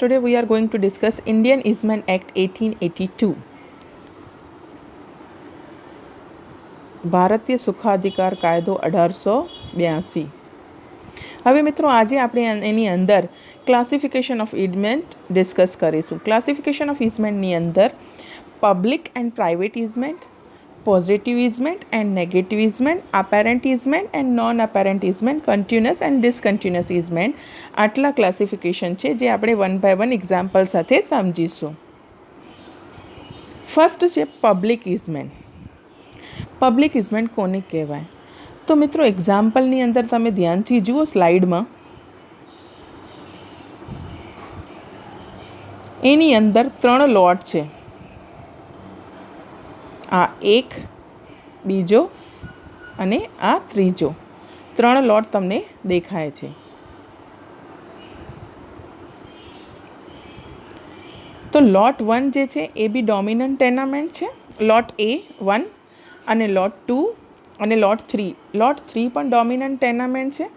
Today we are going to discuss Indian Easement Act 1882. ભારતીય સુખાધિકાર કાયદો 1882. હવે મિત્રો આજે આપણે એની અંદર ક્લાસિફિકેશન ઓફ ઇઝમેન્ટ ડિસ્કસ કરીશું. ક્લાસિફિકેશન ઓફ ઇઝમેન્ટની અંદર public and private easement, positive easement and negative easement, apparent easement and non apparent easement, continuous and discontinuous easement, આટલા ક્લાસિફિકેશન છે જે આપણે વન બાય વન એક્ઝામ્પલ સાથે સમજીશું. ફર્સ્ટ છે પબ્લિક ઇઝમેન્ટ. પબ્લિક ઇઝમેન્ટ કોને કહેવાય? તો મિત્રો એક્ઝામ્પલની અંદર તમે ધ્યાનથી જુઓ સ્લાઇડમાં, એની અંદર 3 લોટ છે. આ એક, બીજો અને આ ત્રીજો, 3 લોટ તમને દેખાય છે. તો લોટ 1 જે છે એ બી ડોમિનન્ટ ટેનામેન્ટ છે. લોટ A1 અને લોટ 2 અને લોટ 3. લોટ 3 પણ ડોમિનન્ટ ટેનામેન્ટ છે.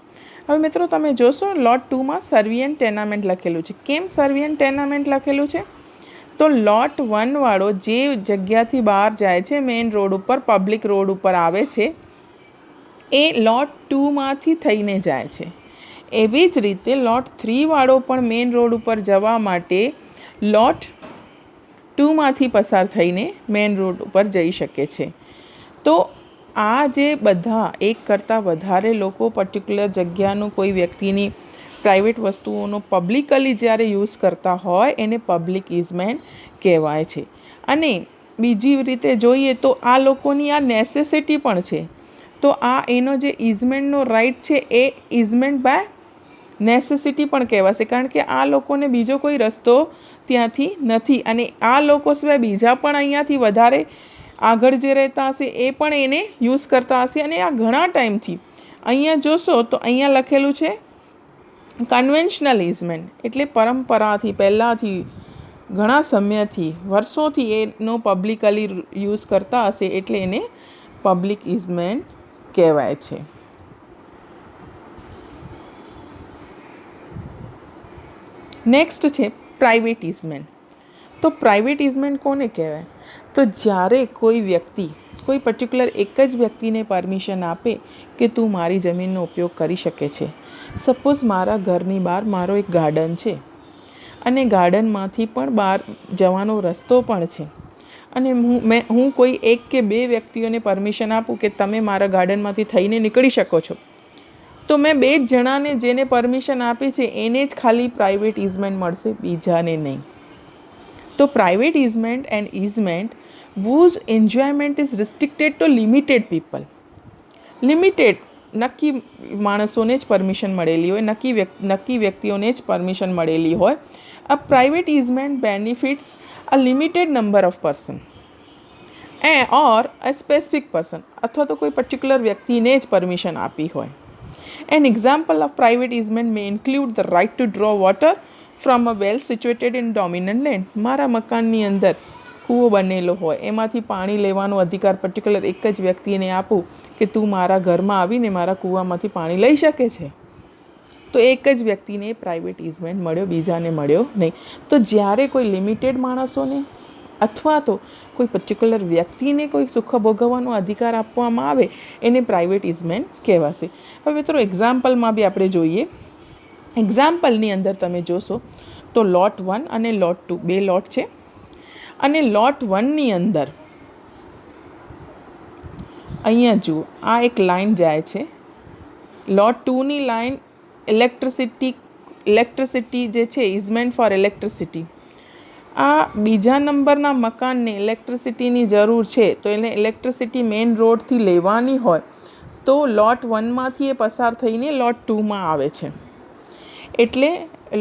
હવે મિત્રો તમે જોશો લોટ 2માં સર્વિયન્ટ ટેનામેન્ટ લખેલું છે. કેમ સર્વિયન્ટ ટેનામેન્ટ લખેલું છે? તો લોટ 1 વાળો જે જગ્યાથી બહાર જાય છે મેઇન રોડ ઉપર, પબ્લિક રોડ ઉપર આવે છે, એ લોટ 2માંથી થઈને જાય છે. એવી જ રીતે લોટ 3 વાળો પણ મેઇન રોડ ઉપર જવા માટે લોટ 2માંથી પસાર થઈને મેઇન રોડ ઉપર જઈ શકે છે. તો આ જે બધા એક કરતાં વધારે લોકો પર્ટિક્યુલર જગ્યાનું કોઈ વ્યક્તિની પ્રાઇવેટ વસ્તુઓનો પબ્લિકલી જ્યારે યુઝ કરતા હોય એને પબ્લિક ઇઝમેન્ટ કહેવાય છે. અને બીજી રીતે જોઈએ તો આ લોકોની આ નેસેસિટી પણ છે. તો આ એનો જે ઇઝમેન્ટનો રાઇટ છે એ ઇઝમેન્ટ બાય નેસેસિટી પણ કહેવાશે, કારણ કે આ લોકોને બીજો કોઈ રસ્તો ત્યાંથી નથી અને આ લોકો સિવાય બીજા પણ અહીંયાથી વધારે આગળ જે રહેતા હશે એ પણ એને યુઝ કરતા હશે. અને આ ઘણા ટાઈમથી અહીંયા જોશો તો અહીંયા લખેલું છે કન્વેન્શનલ ઇઝમેન્ટ, એટલે પરંપરાથી પહેલાંથી ઘણા સમયથી વર્ષોથી એનો પબ્લિકલી યુઝ કરતા હશે એટલે એને પબ્લિક ઇઝમેન્ટ કહેવાય છે. નેક્સ્ટ છે પ્રાઇવેટ ઇઝમેન્ટ. તો પ્રાઇવેટ ઇઝમેન્ટ કોને કહેવાય? તો જ્યારે કોઈ વ્યક્તિ કોઈ પર્ટિક્યુલર એક જ વ્યક્તિને પરમિશન આપે કે તું મારી જમીનનો ઉપયોગ કરી શકે છે. સપોઝ મારા ઘરની બહાર મારો એક ગાર્ડન છે અને ગાર્ડનમાંથી પણ બહાર જવાનો રસ્તો પણ છે અને હું કોઈ એક કે બે વ્યક્તિઓને પરમિશન આપું કે તમે મારા ગાર્ડનમાંથી થઈને નીકળી શકો છો, તો મેં 2 જ જણાને જેને પરમિશન આપી છે એને જ ખાલી પ્રાઇવેટ ઇઝમેન્ટ મળશે, બીજાને નહીં. તો private easement and easement whose enjoyment is restricted to limited people. Limited નક્કી માણસોને જ પરમિશન મળેલી હોય, નક્કી વ્યક્તિઓને જ પરમિશન મળેલી હોય. A private easement benefits a limited number of person or a specific person, અથવા તો કોઈ પર્ટિક્યુલર વ્યક્તિને જ પરમિશન આપી હોય. An example of private easement may include the right to draw water from a well situated in dominant land. મારા મકાનની અંદર કૂવો બનેલો હોય, એમાંથી પાણી લેવાનો અધિકાર પર્ટિક્યુલર એક જ વ્યક્તિને આપું કે તું મારા ઘરમાં આવીને મારા કૂવામાંથી પાણી લઈ શકે છે, તો એક જ વ્યક્તિને પ્રાઇવેટ ઇઝમેન્ટ મળ્યો, બીજાને મળ્યો નહીં. તો જ્યારે કોઈ લિમિટેડ માણસોને અથવા તો કોઈ પર્ટિક્યુલર વ્યક્તિને કોઈ સુખ ભોગવવાનો અધિકાર આપવામાં આવે એને પ્રાઇવેટ ઇઝમેન્ટ કહેવાશે. હવે મિત્રો એક્ઝામ્પલમાં બી આપણે જોઈએ. એક્ઝામ્પલની અંદર તમે જોશો તો લોટ 1 અને લોટ 2 2 લોટ છે અને લોટ 1ની અંદર અહીંયા જુઓ આ એક લાઈન જાય છે. લોટ 2ની લાઈન ઇલેક્ટ્રિસિટી જે છે ઇઝમેન્ટ ફોર ઇલેક્ટ્રિસિટી. આ બીજા નંબરના મકાનને ઇલેક્ટ્રિસિટીની જરૂર છે તો એને ઇલેક્ટ્રિસિટી મેઇન રોડથી લેવાની હોય તો લોટ 1માંથી એ પસાર થઈને લોટ 2માં આવે છે. એટલે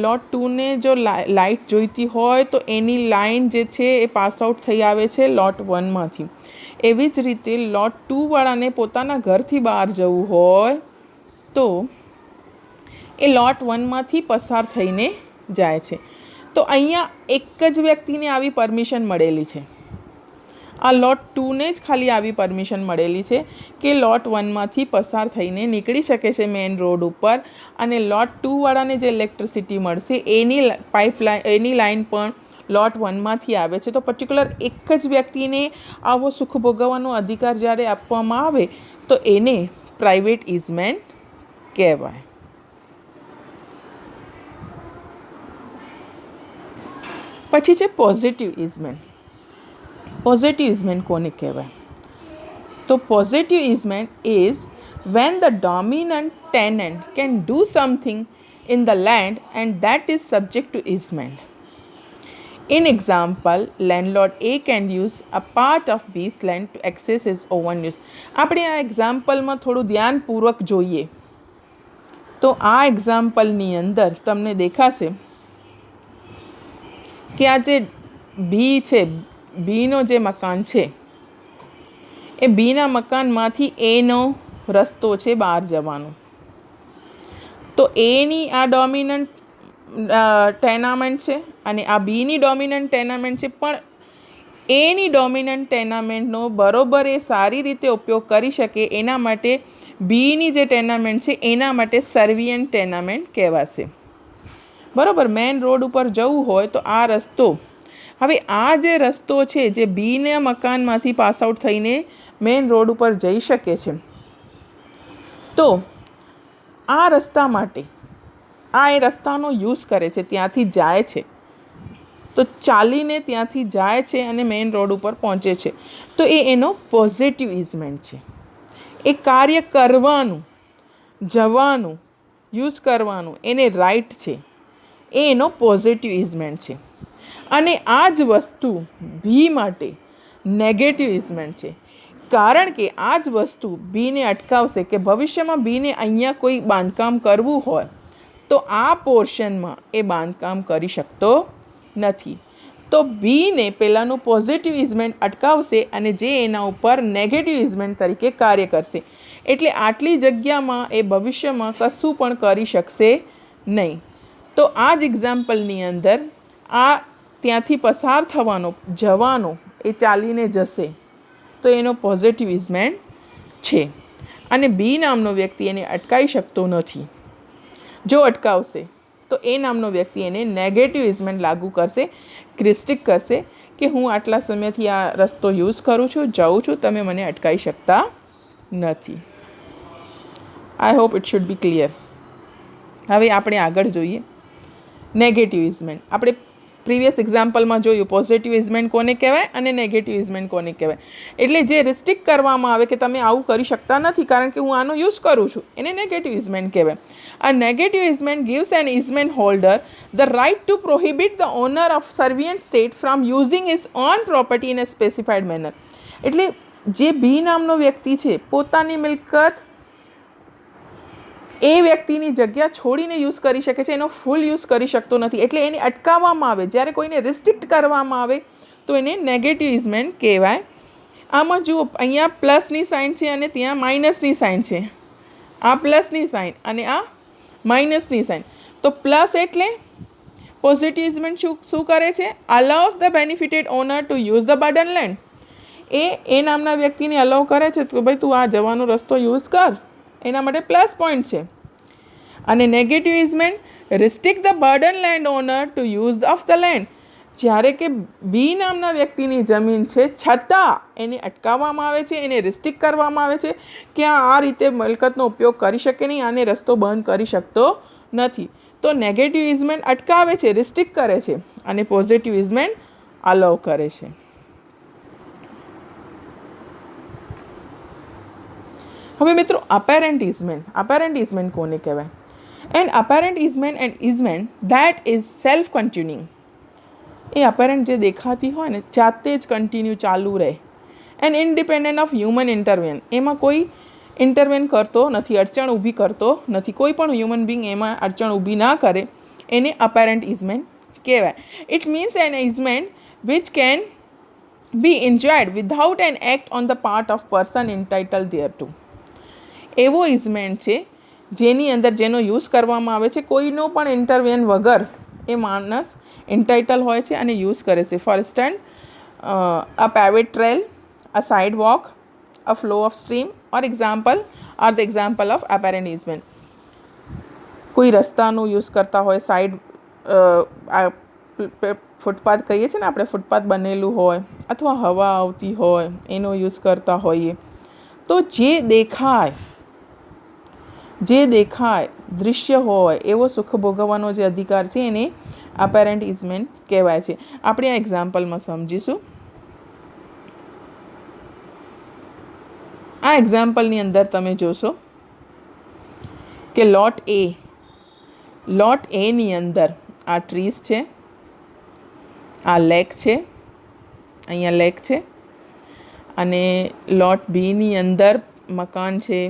લોટ 2ને જો લાઇટ જોઈતી હોય તો એની લાઇન જે છે એ પાસ આઉટ થઈ આવે છે લોટ 1માંથી. એવી જ રીતે લોટ 2વાળાને પોતાના ઘરથી બહાર જવું હોય તો એ લોટ 1માંથી પસાર થઈને જાય છે. તો અહીંયા એક જ વ્યક્તિને આવી પરમિશન મળેલી છે આ લોટ 2ને જ ખાલી આવી પરમિશન મળેલી છે કે લોટ 1માંથી પસાર થઈને નીકળી શકે છે મેઇન રોડ ઉપર, અને લોટ 2વાળાને જે ઇલેક્ટ્રિસિટી મળશે એની પાઇપલાઇન, એની લાઇન પણ લોટ 1માંથી આવે છે. તો પર્ટિક્યુલર એક જ વ્યક્તિને આવો સુખ ભોગવવાનો અધિકાર જ્યારે આપવામાં આવે તો એને પ્રાઇવેટ ઇઝમેન્ટ કહેવાય. પછી છે પોઝિટિવ ઇઝમેન્ટ. પોઝિટિવ ઇઝમેન્ટ કોને કહેવાય? તો positive easement is when the dominant tenant can do something in the land and that is subject to easement. In example, landlord A can use a part of B's land to access his own use. આપણે આ એક્ઝામ્પલમાં થોડું ધ્યાનપૂર્વક જોઈએ તો આ એક્ઝામ્પલની અંદર તમને દેખાશે કે આ જે બી છે, બીનો જે મકાન છે એ બીના મકાનમાંથી એનો રસ્તો છે બહાર જવાનો. તો એની આ ડોમિનન્ટ ટેનામેન્ટ છે અને આ બીની ડોમિનન્ટ ટેનામેન્ટ છે, પણ એની ડોમિનન્ટ ટેનામેન્ટનો બરોબર એ સારી રીતે ઉપયોગ કરી શકે એના માટે બીની જે ટેનામેન્ટ છે એના માટે સર્વિયન્ટ ટેનામેન્ટ કહેવાશે. બરાબર, મેઇન રોડ ઉપર જવું હોય તો આ રસ્તો, હવે આ જે રસ્તો છે જે બીના મકાનમાંથી પાસ આઉટ થઈને મેઇન રોડ ઉપર જઈ શકે છે, તો આ રસ્તા માટે આ એ રસ્તાનો યુઝ કરે છે, ત્યાંથી જાય છે, તો ચાલીને ત્યાંથી જાય છે અને મેઇન રોડ ઉપર પહોંચે છે, તો એ એનો પોઝિટિવ ઇઝમેન્ટ છે. એ કાર્ય કરવાનું, જવાનું, યુઝ કરવાનું એને રાઈટ છે, એ એનો પોઝિટિવ ઇઝમેન્ટ છે. અને આ જ વસ્તુ બી માટે નેગેટિવ ઇઝમેન્ટ છે, કારણ કે આ જ વસ્તુ બીને અટકાવશે કે ભવિષ્યમાં બીને અહીંયા કોઈ બાંધકામ કરવું હોય તો આ પોર્શનમાં એ બાંધકામ કરી શકતો નથી. તો બીને પહેલાંનું પોઝિટિવ ઇઝમેન્ટ અટકાવશે અને જે એના ઉપર નેગેટિવ ઇઝમેન્ટ તરીકે કાર્ય કરશે. એટલે આટલી જગ્યામાં એ ભવિષ્યમાં કશું પણ કરી શકશે નહીં. તો આ જ એક્ઝામ્પલની અંદર આ ત્યાંથી પસાર થવાનો, જવાનો, એ ચાલીને જશે તો એનો પોઝિટિવ ઇઝમેન્ટ છે, અને બી નામનો વ્યક્તિ એને અટકાવી શકતો નથી. જો અટકાવશે તો એ નામનો વ્યક્તિ એને નેગેટિવ ઇઝમેન્ટ લાગુ કરશે, રિસ્ટ્રિક્ટ કરશે કે હું આટલા સમયથી આ રસ્તો યુઝ કરું છું, જાઉં છું, તમે મને અટકાવી શકતા નથી. I hope it should be clear. હવે આપણે આગળ જોઈએ નેગેટિવ ઇઝમેન્ટ. આપણે પ્રીવિયસ એક્ઝામ્પલમાં જોયું પોઝિટિવ ઇઝમેન્ટ કોને કહેવાય અને નેગેટિવ ઇઝમેન્ટ કોને કહેવાય. એટલે જે રિસ્ટ્રિક્ટ કરવામાં આવે કે તમે આવું કરી શકતા નથી કારણ કે હું આનો યુઝ કરું છું, એને નેગેટિવ ઇઝમેન્ટ કહેવાય. A negative easement gives an easement holder the right to prohibit the owner of servient state from using his own property in a specified manner. એટલે જે બી નામનો વ્યક્તિ છે પોતાની મિલકત એ વ્યક્તિની જગ્યા છોડીને યુઝ કરી શકે છે, એનો ફૂલ યુઝ કરી શકતો નથી. એટલે એને અટકાવવામાં આવે, જ્યારે કોઈને રિસ્ટ્રિક્ટ કરવામાં આવે તો એને નેગેટિવ ઇઝમેન્ટ કહેવાય. આમાં જુઓ, અહીંયા પ્લસની સાઇન છે અને ત્યાં માઇનસની સાઇન છે. આ પ્લસની સાઇન અને આ માઇનસની સાઇન. તો પ્લસ એટલે પોઝિટિવ ઇઝમેન્ટ શું કરે છે? Allows the benefited owner to use the burden land. A નામના વ્યક્તિને અલાઉ કરે છે કે ભાઈ તું આ જવાનો રસ્તો યુઝ કર, એના માટે પ્લસ પોઈન્ટ છે. અને negative easement restrict the burden land owner to use of the land. જ્યારે કે બી નામના વ્યક્તિની જમીન છે છતાં એને અટકાવવામાં આવે છે, એને રિસ્ટ્રિક્ટ કરવામાં આવે છે કે આ રીતે મિલકતનો ઉપયોગ કરી શકે નહીં, આને રસ્તો બંધ કરી શકતો નથી. તો નેગેટિવ ઇઝમેન્ટ અટકાવે છે, રિસ્ટ્રિક્ટ કરે છે, અને પોઝિટિવ ઇઝમેન્ટ અલાઉ કરે છે. હવે મિત્રો અપેરન્ટ ઇઝમેન્ટ. અપેરન્ટ ઇઝમેન્ટ કોને કહેવાય? And apparent easement and easement that is self continuing. એ અપેરન્ટ જે દેખાતી હોય ને જાતે જ કન્ટિન્યુ ચાલુ રહે, and independent of human intervene. એમાં કોઈ ઇન્ટરવેન કરતો નથી, અડચણ ઊભી કરતો નથી. કોઈ પણ હ્યુમન બિંગ એમાં અડચણ ઊભી ના કરે, એને અપેરન્ટ ઇઝમેન્ટ કહેવાય. It means an easement which can be enjoyed without an act on the part of person entitle thereto. એવો ઇઝમેન્ટ છે જેની અંદર જેનો યુઝ કરવામાં આવે છે કોઈનો પણ ઇન્ટરવેન વગર એ માણસ એન્ટાઇટલ હોય છે અને યુઝ કરે છે. For instance a paved trail, a sidewalk, a flow of stream, or example are the example of apparent easement. કોઈ રસ્તાનું યુઝ કરતા હોય, સાઈડ ફૂટપાથ કહીએ છીએ ને આપણે, ફૂટપાથ બનેલું હોય અથવા હવા આવતી હોય એનો યુઝ કરતા હોઈએ, તો જે દેખાય દૃશ્ય હોય એવો સુખ ભોગવવાનો જે અધિકાર છે એને અપેરન્ટ ઇઝમેન્ટ કહેવાય છે. આપણે આ એક્ઝામ્પલમાં સમજીશું. આ એક્ઝામ્પલની અંદર તમે જોશો કે લોટ એની અંદર આ ટ્રીઝ છે, આ લેક છે, અહીંયા લેક છે, અને લોટ બીની અંદર મકાન છે,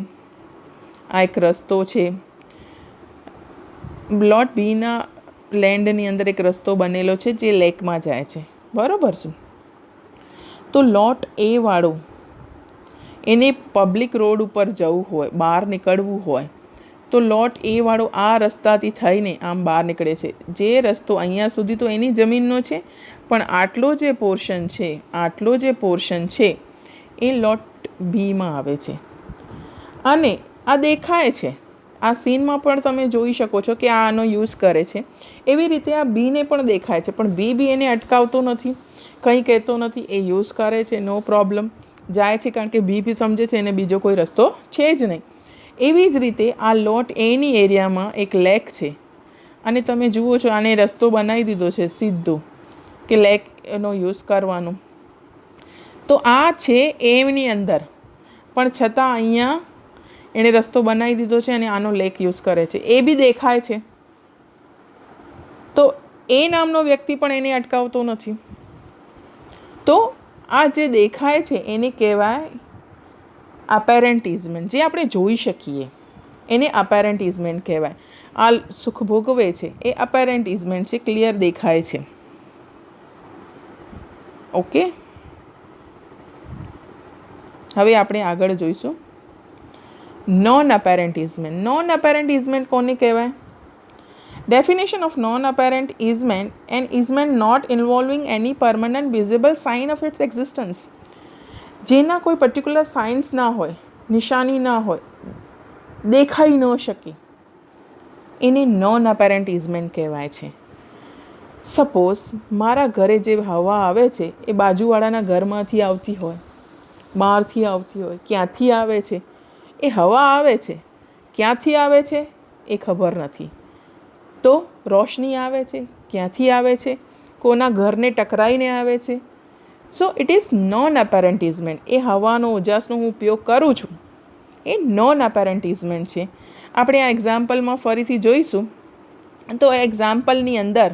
આ એક રસ્તો છે. લોટ બીના લેન્ડની અંદર એક રસ્તો બનેલો છે જે લેકમાં જાય છે, બરાબર છે. તો લોટ એ વાળું એને પબ્લિક રોડ ઉપર જવું હોય, બહાર નીકળવું હોય, તો લોટ એ વાળો આ રસ્તાથી થઈને આમ બહાર નીકળે છે. જે રસ્તો અહીંયા સુધી તો એની જમીનનો છે, પણ આટલો જે પોર્શન છે એ લોટ બીમાં આવે છે. અને આ દેખાય છે, આ સીનમાં પણ તમે જોઈ શકો છો કે આ આનો યુઝ કરે છે. એવી રીતે આ બીને પણ દેખાય છે, પણ બી એને અટકાવતો નથી, કંઈ કહેતો નથી, એ યુઝ કરે છે, નો પ્રોબ્લેમ, જાય છે, કારણ કે બી સમજે છે એને બીજો કોઈ રસ્તો છે જ નહીં. એવી જ રીતે આ લોટ એની એરિયામાં એક લેક છે, અને તમે જુઓ છો આને રસ્તો બનાવી દીધો છે સીધો કે લેકનો યુઝ કરવાનો. તો આ છે એની અંદર, પણ છતાં અહીંયા એણે રસ્તો બનાવી દીધો છે અને આનો લેક યુઝ કરે છે, એ બી દેખાય છે. તો એ નામનો વ્યક્તિ પણ એને અટકાવતો નથી. તો આ જે દેખાય છે એને કહેવાય અપેરન્ટ ઇઝમેન્ટ. જે આપણે જોઈ શકીએ એને અપેરન્ટ ઇઝમેન્ટ કહેવાય. આ સુખ ભોગવે છે એ અપેરન્ટ ઇઝમેન્ટ છે, ક્લિયર દેખાય છે. ઓકે, હવે આપણે આગળ જોઈશું non apparent ઇઝમેન્ટ. Non apparent easement કોને કહેવાય? Definition of non-apparent easement: an easement not involving any permanent visible sign of its existence. જેના કોઈ પર્ટિક્યુલર સાઇન્સ ના હોય, નિશાની ના હોય, દેખાઈ ન શકે, એને નોન અપેરન્ટ ઇઝમેન્ટ કહેવાય છે. સપોઝ મારા ઘરે જે હવા આવે છે એ બાજુવાળાના ઘરમાંથી આવતી હોય, બહારથી આવતી હોય, ક્યાંથી આવે છે એ હવા આવે છે, ક્યાંથી આવે છે એ ખબર નથી. તો રોશની આવે છે, ક્યાંથી આવે છે, કોના ઘરને ટકરાઈને આવે છે. So it is non apparent easement. એ હવાનો ઉજાસનો હું ઉપયોગ કરું છું એ નોન અપેરન્ટ ઇઝમેન્ટ છે. આપણે આ એક્ઝામ્પલમાં ફરીથી જોઈશું. તો આ એક્ઝામ્પલની અંદર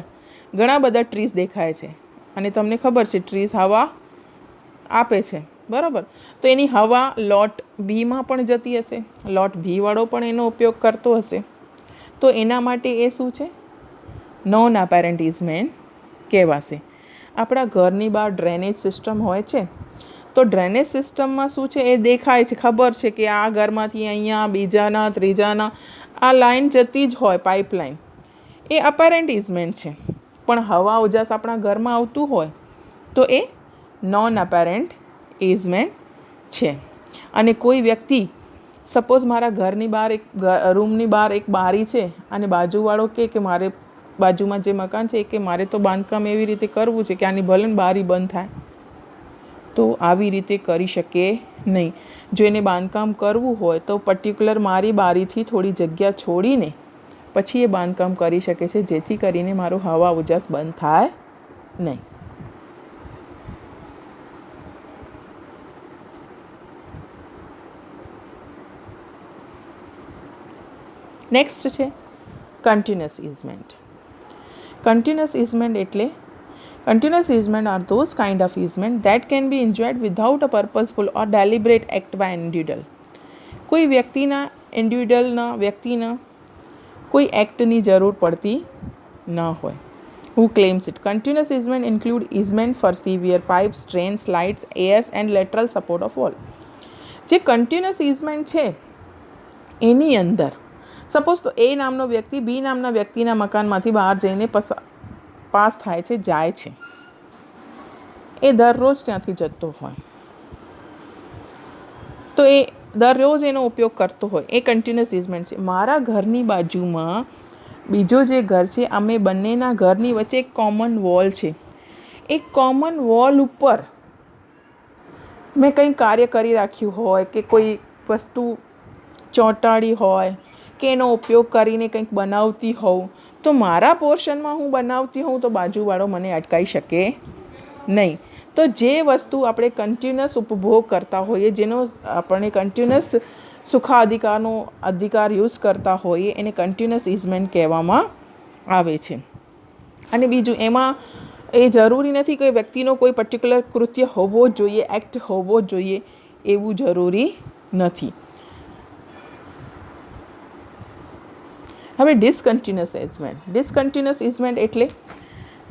ઘણા બધા ટ્રીઝ દેખાય છે, અને તમને ખબર છે ટ્રીઝ હવા આપે છે, બરાબર. તો એની હવા લોટ બીમાં પણ જતી હશે, લોટ બીવાળો પણ એનો ઉપયોગ કરતો હશે. તો એના માટે એ શું છે? નોન અપેરન્ટ ઇઝમેન્ટ કહેવાશે. આપણા ઘરની બહાર ડ્રેનેજ સિસ્ટમ હોય છે, તો ડ્રેનેજ સિસ્ટમમાં શું છે એ દેખાય છે, ખબર છે કે આ ઘરમાંથી અહીંયા બીજાના ત્રીજાના આ લાઈન જતી જ હોય, પાઇપલાઇન, એ અપેરન્ટ ઇઝમેન્ટ છે. પણ હવા ઉજાસ આપણા ઘરમાં આવતું હોય તો એ નોન અપેરન્ટ ઇઝમેન્ટ છે. અને કોઈ વ્યક્તિ, સપોઝ મારા ઘરની બહાર એક રૂમની બહાર એક બારી છે, અને બાજુવાળો કે મારે બાજુમાં જે મકાન છે કે મારે તો બાંધકામ એવી રીતે કરવું છે કે આની ભલે બારી બંધ થાય, તો આવી રીતે કરી શકે નહીં. જો એને બાંધકામ કરવું હોય તો પર્ટિક્યુલર મારી બારીથી થોડી જગ્યા છોડીને પછી એ બાંધકામ કરી શકે છે, જેથી કરીને મારું હવા ઉજાસ બંધ થાય નહીં. નેક્સ્ટ છે કન્ટિન્યુઅસ ઇઝમેન્ટ. કન્ટિન્યુઅસ ઇઝમેન્ટ એટલે continuous easement are those kind of easement that can be enjoyed without a purposeful or deliberate act by individual. કોઈ વ્યક્તિના કોઈ એક્ટની જરૂર પડતી ન હોય. Who claims it? Continuous easement include easement for severe pipes, drains, lights, airs and lateral support of wall. જે continuous ઇઝમેન્ટ છે એની અંદર સપોઝ તો એ નામનો વ્યક્તિ બી નામના વ્યક્તિના મકાનમાંથી બહાર જઈને પાસ થાય છે, જાય છે. એ દરરોજ ત્યાંથી જતો હોય, તો એ દરરોજ એનો ઉપયોગ કરતો હોય, એ કન્ટિન્યુઅસ યુઝમેન્ટ છે. મારા ઘરની બાજુમાં બીજો જે ઘર છે, અમે બંનેના ઘરની વચ્ચે એક કોમન વોલ છે. એ કોમન વોલ ઉપર મેં કંઈ કાર્ય કરી રાખ્યું હોય કે કોઈ વસ્તુ ચોંટાડી હોય કે એનો ઉપયોગ કરીને કંઈક બનાવતી હોઉં, તો મારા પોર્શનમાં હું બનાવતી હોઉં તો બાજુવાળો મને અટકાવી શકે નહીં. તો જે વસ્તુ આપણે કન્ટિન્યુઅસ ઉપભોગ કરતા હોઈએ, જેનો આપણે કન્ટિન્યુઅસ સુખાધિકારનો અધિકાર યુઝ કરતા હોઈએ, એને કન્ટિન્યુઅસ ઇઝમેન્ટ કહેવામાં આવે છે. અને બીજું, એમાં એ જરૂરી નથી કે વ્યક્તિનો કોઈ પર્ટિક્યુલર કૃત્ય હોવો જ જોઈએ, એક્ટ હોવો જ જોઈએ, એવું જરૂરી નથી. હવે ડિસકન્ટિન્યુઅસ ઇઝમેન્ટ. ડિસકન્ટિન્યુઅસ ઇઝમેન્ટ એટલે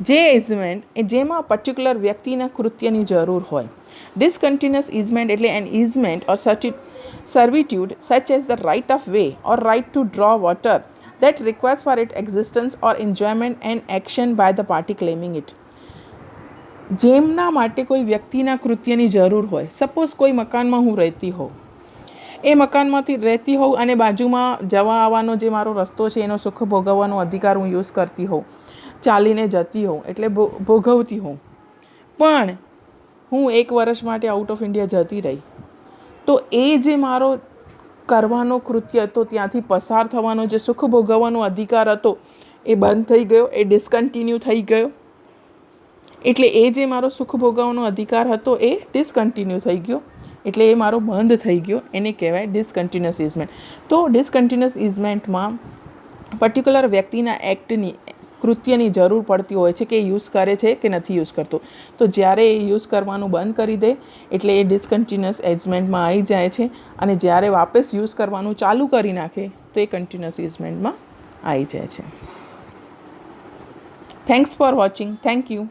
જે ઇઝમેન્ટ જેમાં પર્ટિક્યુલર વ્યક્તિના કૃત્યની જરૂર હોય. ડિસકન્ટિન્યુઅસ ઇઝમેન્ટ એટલે N ઇઝમેન્ટ or servitude such as the right of way or right to draw water that requires for its existence or enjoyment and action by the party claiming it. જેમના માટે કોઈ વ્યક્તિના કૃત્યની જરૂર હોય. સપોઝ કોઈ મકાનમાં હું રહેતી હોઉં, એ મકાનમાંથી રહેતી હોઉં અને બાજુમાં જવા આવવાનો જે મારો રસ્તો છે, એનો સુખ ભોગવવાનો અધિકાર હું યુઝ કરતી હોઉં, ચાલીને જતી હોઉં, એટલે ભોગવતી હોઉં, પણ હું 1 વર્ષ માટે આઉટ ઓફ ઇન્ડિયા જતી રહી, તો એ જે મારો કરવાનો કૃત્ય હતો, ત્યાંથી પસાર થવાનો જે સુખ ભોગવવાનો અધિકાર હતો, એ બંધ થઈ ગયો, એ ડિસકન્ટિન્યુ થઈ ગયો. એટલે એ જે મારો સુખ ભોગવવાનો અધિકાર હતો, એ ડિસકન્ટિન્યુ થઈ ગયો, એટલે એ મારો બંધ થઈ ગયો. એને કહેવાય ડિસકન્ટિન્યુઅસ ઇઝમેન્ટ. તો ડિસકન્ટિન્યુઅસ ઇઝમેન્ટમાં પર્ટિક્યુલર વ્યક્તિના એક્ટની કૃત્યની જરૂર પડતી હોય છે કે એ યુઝ કરે છે કે નથી યુઝ કરતો. તો જ્યારે એ યુઝ કરવાનું બંધ કરી દે એટલે એ ડિસકન્ટિન્યુઅસ ઇઝમેન્ટમાં આવી જાય છે, અને જ્યારે વાપસ યુઝ કરવાનું ચાલુ કરી નાખે તો એ કન્ટિન્યુઅસ ઇઝમેન્ટમાં આવી જાય છે. Thanks for watching. Thank you.